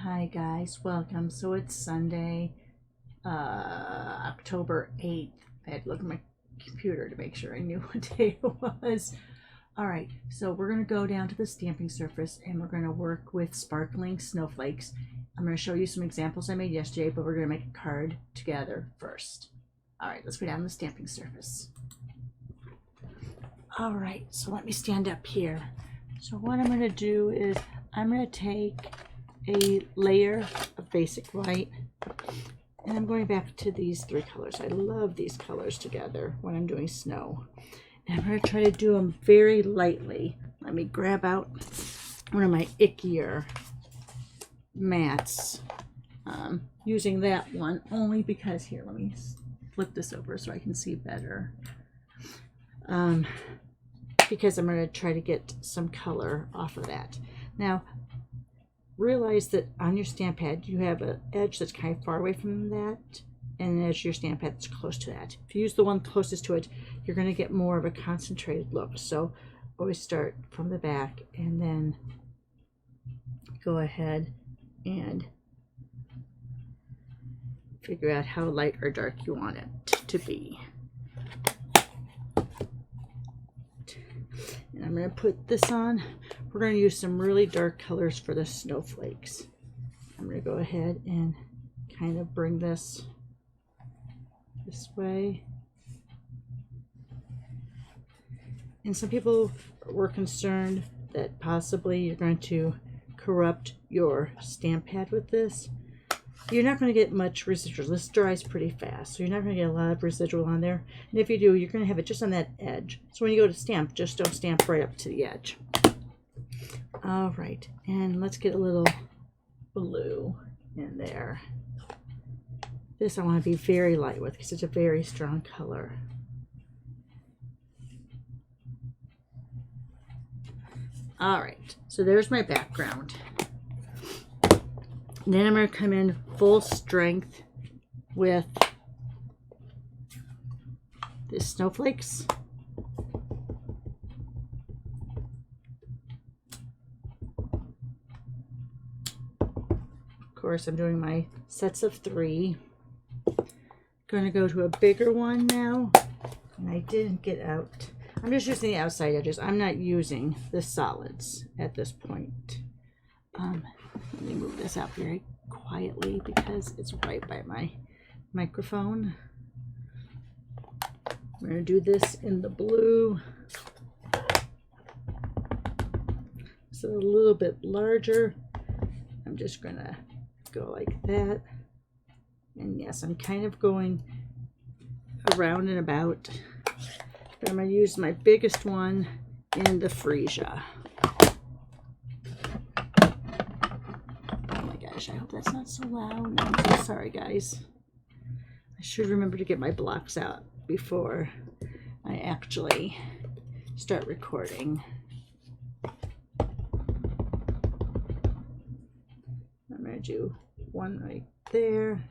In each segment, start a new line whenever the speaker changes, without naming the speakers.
Hi guys, welcome. So it's Sunday, October 8th. I had to look at my computer to make sure I knew what day it was. Alright, so we're going to go down to the stamping surface and we're going to work with Sparkling Snowflakes. I'm going to show you some examples I made yesterday, but we're going to make a card together first. Alright, let's go down the stamping surface. Alright, so let me stand up here. So what I'm going to do is I'm going to take a layer of basic white and I'm going back to these three colors. I love these colors together when I'm doing snow. And I'm going to try to do them very lightly. Let me grab out one of my ickier mats. Using that one only because, here, let me flip this over so I can see better. Because I'm going to try to get some color off of that. Now, realize that on your stamp pad you have an edge that's kind of far away from that and an edge of your stamp pad that's close to that. If you use the one closest to it, you're going to get more of a concentrated look. So always start from the back and then go ahead and figure out how light or dark you want it to be. And I'm going to put this on. We're going to use some really dark colors for the snowflakes. I'm going to go ahead and kind of bring this way. And some people were concerned that possibly you're going to corrupt your stamp pad with this. You're not going to get much residual. This dries pretty fast, so you're not going to get a lot of residual on there. And if you do, you're going to have it just on that edge. So when you go to stamp, just don't stamp right up to the edge. All right, and let's get a little blue in there. This I want to be very light with because it's a very strong color. All right, so there's my background. Then I'm going to come in full strength with the snowflakes. Of course, I'm doing my sets of 3. Going to go to a bigger one now. And I didn't get out. I'm just using the outside edges. I'm not using the solids at this point. Let me move this out very quietly because it's right by my microphone. I'm going to do this in the blue. So a little bit larger. I'm just going to go like that. And yes, I'm kind of going around and about. But I'm going to use my biggest one in the freesia. I hope that's not so loud. I'm so sorry, guys. I should remember to get my blocks out before I actually start recording. I'm going to do one right there.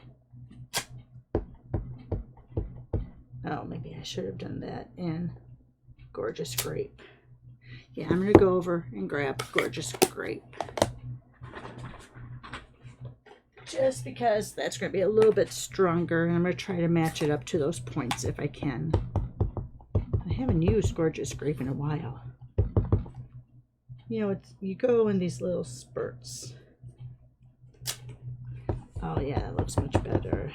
Oh, maybe I should have done that in Gorgeous Grape. Yeah, I'm going to go over and grab Gorgeous Grape. Just because that's going to be a little bit stronger, and I'm going to try to match it up to those points if I can. I haven't used Gorgeous Grape in a while. You know, you go in these little spurts. Oh yeah, that looks much better.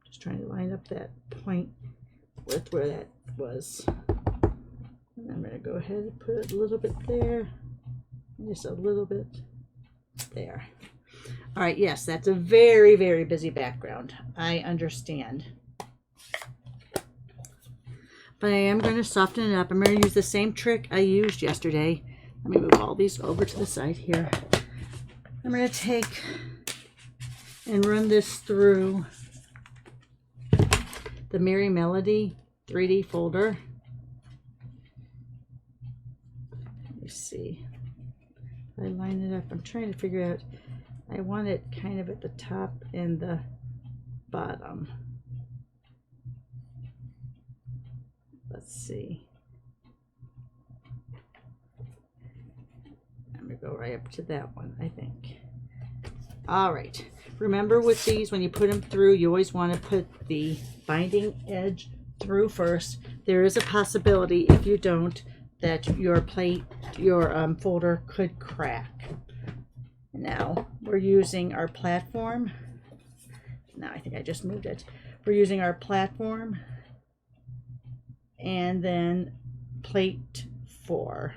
Just trying to line up that point with where that was. And I'm going to go ahead and put a little bit there, and just a little bit there. All right, yes, that's a very, very busy background. I understand. But I am going to soften it up. I'm going to use the same trick I used yesterday. Let me move all these over to the side here. I'm going to take and run this through the Merry Melody 3D folder. Let me see. If I line it up, I'm trying to figure out. I want it kind of at the top and the bottom. Let's see. I'm going to go right up to that one, I think. All right. Remember with these, when you put them through, you always want to put the binding edge through first. There is a possibility, if you don't, that your folder could crack. Now, we're using our platform. Now, I think I just moved it. We're using our platform and then plate 4.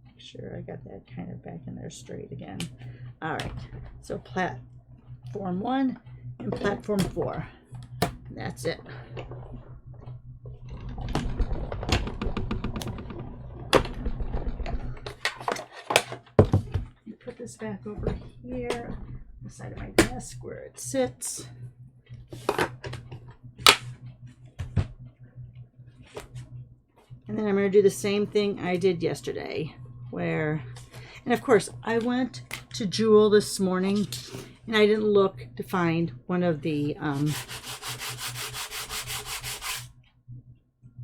Make sure I got that kind of back in there straight again. All right, so platform 1 and platform 4. That's it. Put this back over here, the side of my desk where it sits. And then I'm going to do the same thing I did yesterday, and of course I went to Jewel this morning and I didn't look to find one of the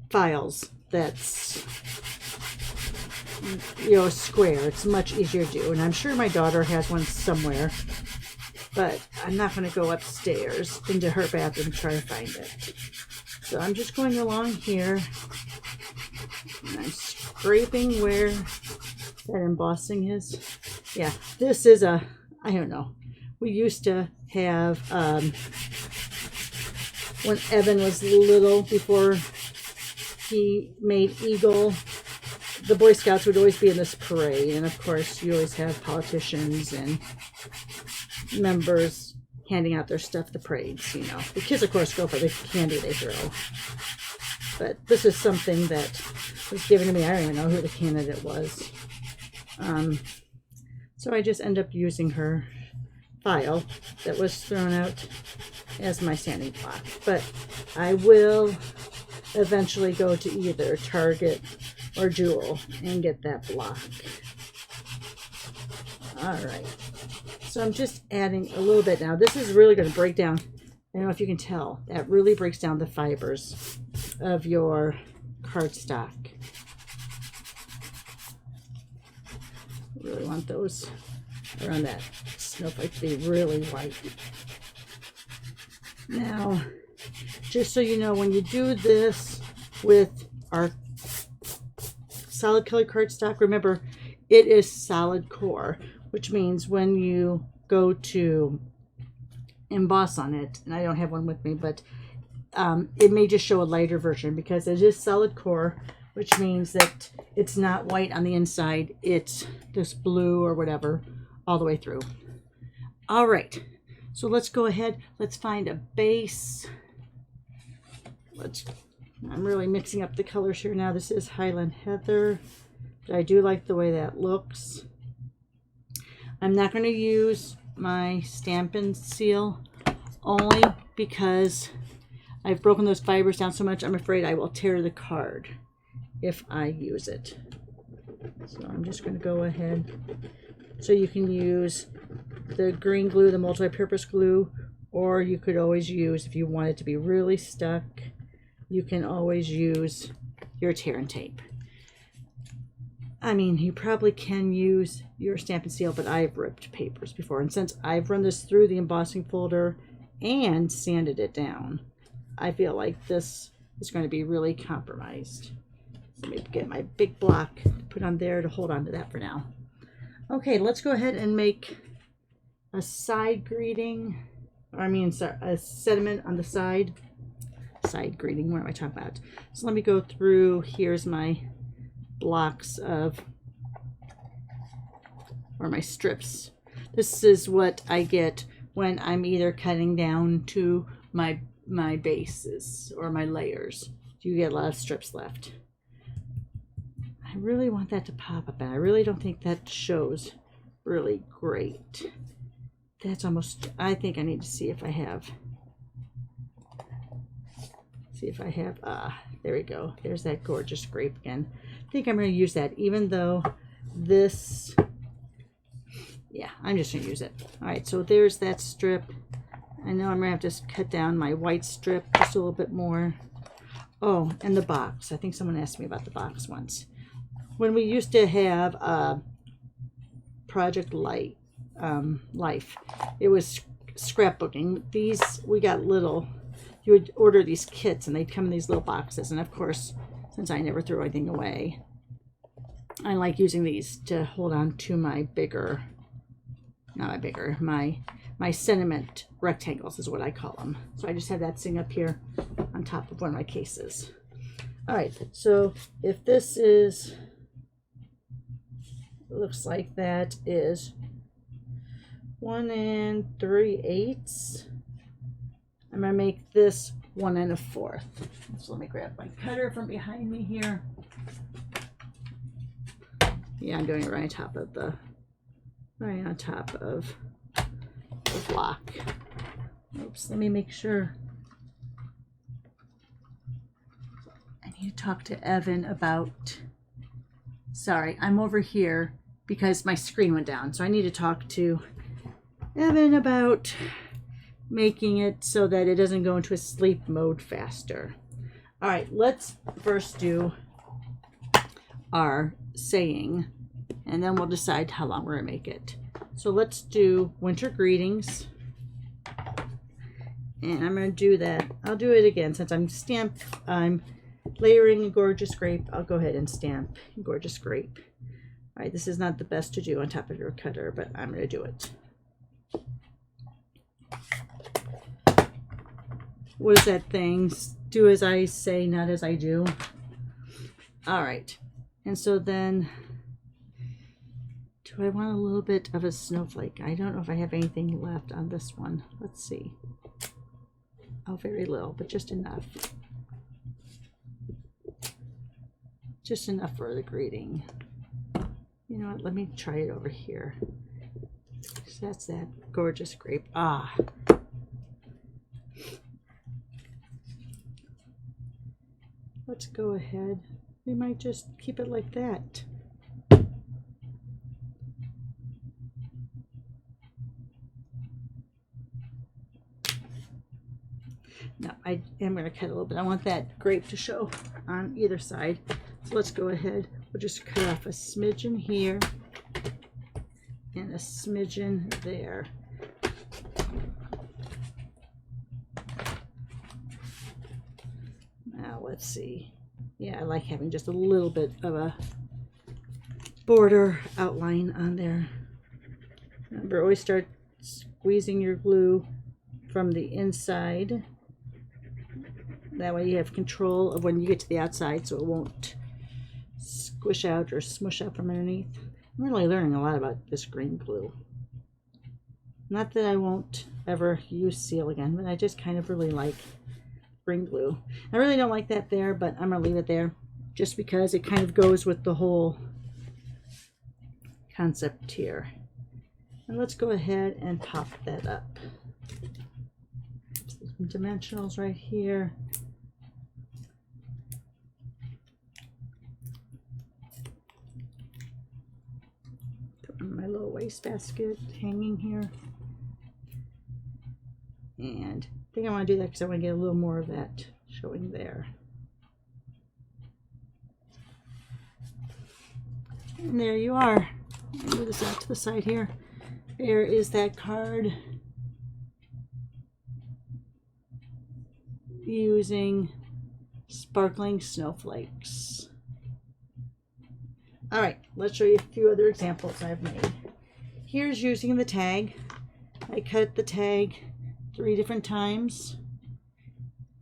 files that's square. It's much easier to do, and I'm sure my daughter has one somewhere, but I'm not going to go upstairs into her bathroom and try to find it. So I'm just going along here and I'm scraping where that embossing is. Yeah, this is I don't know. We used to have, when Evan was little, before he made Eagle, the Boy Scouts would always be in this parade, and of course you always have politicians and members handing out their stuff at the parades. The kids of course go for the candy they throw, but this is something that was given to me. I don't even know who the candidate was, so I just end up using her file that was thrown out as my sanding block. But I will eventually go to either Target or Jewel and get that block. All right, so I'm just adding a little bit now. This is really going to break down, I don't know if you can tell, that really breaks down the fibers of your cardstock. You really want those around that snowflake to be really white. Now, just so you know, when you do this with our solid color cardstock, remember it is solid core, which means when you go to emboss on it, and I don't have one with me, but it may just show a lighter version because it is solid core, which means that it's not white on the inside, it's just blue or whatever all the way through. All right, so let's go ahead, let's find a base. I'm really mixing up the colors here now. This is Highland Heather, but I do like the way that looks. I'm not going to use my Stampin' Seal, only because I've broken those fibers down so much I'm afraid I will tear the card if I use it. So I'm just going to go ahead. So you can use the green glue, the multi-purpose glue, or you could always use, if you want it to be really stuck, you can always use your tear and tape. I mean, you probably can use your Stampin' Seal, but I've ripped papers before. And since I've run this through the embossing folder and sanded it down, I feel like this is going to be really compromised. So let me get my big block to put on there to hold on to that for now. Okay, let's go ahead and make a side greeting, a sentiment on the side. Side greeting, what am I talking about? So let me go through, here's my blocks of, or my strips. This is what I get when I'm either cutting down to my bases or my layers. You get a lot of strips left. I really want that to pop up, and I really don't think that shows really great. That's almost, I think I need to see if I have, there we go. There's that gorgeous grape again. I think I'm going to use that, even though this, yeah, I'm just going to use it. All right, so there's that strip. I know I'm going to have to cut down my white strip just a little bit more. Oh, and the box. I think someone asked me about the box once. When we used to have project life. It was scrapbooking. These, we got little, you would order these kits and they'd come in these little boxes. And of course, since I never threw anything away, I like using these to hold on to my bigger, not my bigger, my sentiment rectangles is what I call them. So I just have that sitting up here on top of one of my cases. All right, so if this is, it looks like that is 1 3/8. I'm gonna make this 1 1/4. So let me grab my cutter from behind me here. Yeah, I'm doing it right on top of the block. Oops, let me make sure. I need to talk to Evan about, sorry, I'm over here because my screen went down. So I need to talk to Evan about making it so that it doesn't go into a sleep mode faster. All right, let's first do our saying, and then we'll decide how long we're gonna make it. So let's do winter greetings, and I'm gonna do that. I'll do it again since I'm layering a gorgeous grape. I'll go ahead and stamp gorgeous grape. All right, this is not the best to do on top of your cutter, but I'm gonna do it. What is that thing? Do as I say, not as I do. All right, and so then, do I want a little bit of a snowflake? I don't know if I have anything left on this one. Let's see. Oh, very little, but just enough. Just enough for the greeting. You know what? Let me try it over here. So that's that gorgeous grape. Ah. Let's go ahead. We might just keep it like that. No, I am going to cut a little bit. I want that grape to show on either side. So let's go ahead. We'll just cut off a smidgen here and a smidgen there. Now let's see. Yeah, I like having just a little bit of a border outline on there. Remember, always start squeezing your glue from the inside. That way you have control of when you get to the outside, so it won't squish out or smush out from underneath. I'm really learning a lot about this green glue. Not that I won't ever use seal again, but I just kind of really like green glue. I really don't like that there, but I'm going to leave it there just because it kind of goes with the whole concept here. And let's go ahead and pop that up. Some dimensionals right here. Put my little wastebasket hanging here. And I think I want to do that because I want to get a little more of that showing there. And there you are. Move this out to the side here. There is that card using Sparkling Snowflakes. All right, let's show you a few other examples I've made. Here's using the tag. I cut the tag 3 different times.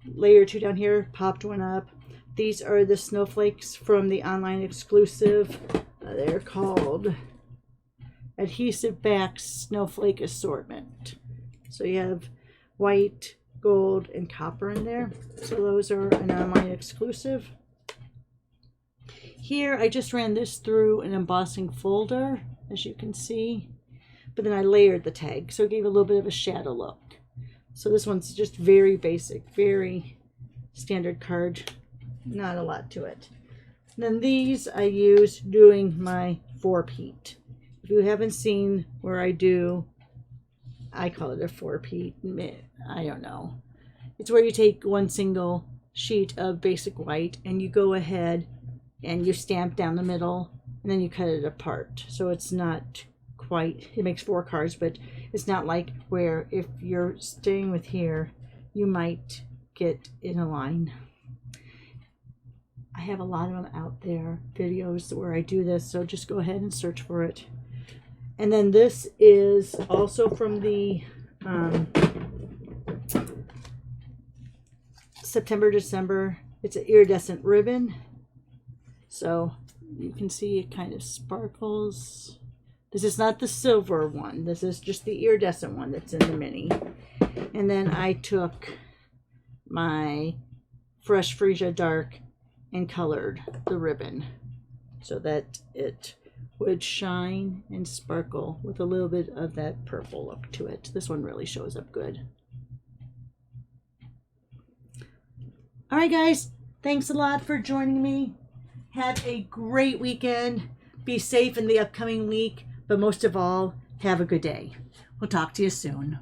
Layer 2 down here, popped one up. These are the snowflakes from the online exclusive. They're called Adhesive Back Snowflake Assortment. So you have white, gold, and copper in there. So those are an online exclusive. Here I just ran this through an embossing folder, as you can see, but then I layered the tag, so it gave a little bit of a shadow look. So this one's just very basic, very standard card, not a lot to it. And then these I use doing my 4-peat. If you haven't seen where I do, I call it a 4-peat, I don't know. It's where you take one single sheet of basic white and you go ahead and you stamp down the middle and then you cut it apart so it's not quite, it makes 4 cards, but it's not like where if you're staying with here, you might get in a line. I have a lot of them out there, videos where I do this, so just go ahead and search for it. And then this is also from the September, December. It's an iridescent ribbon. So you can see it kind of sparkles. This is not the silver one. This is just the iridescent one that's in the mini. And then I took my Fresh Freesia Dark and colored the ribbon so that it would shine and sparkle with a little bit of that purple look to it. This one really shows up good. All right, guys, thanks a lot for joining me. Have a great weekend. Be safe in the upcoming week, but most of all, have a good day. We'll talk to you soon.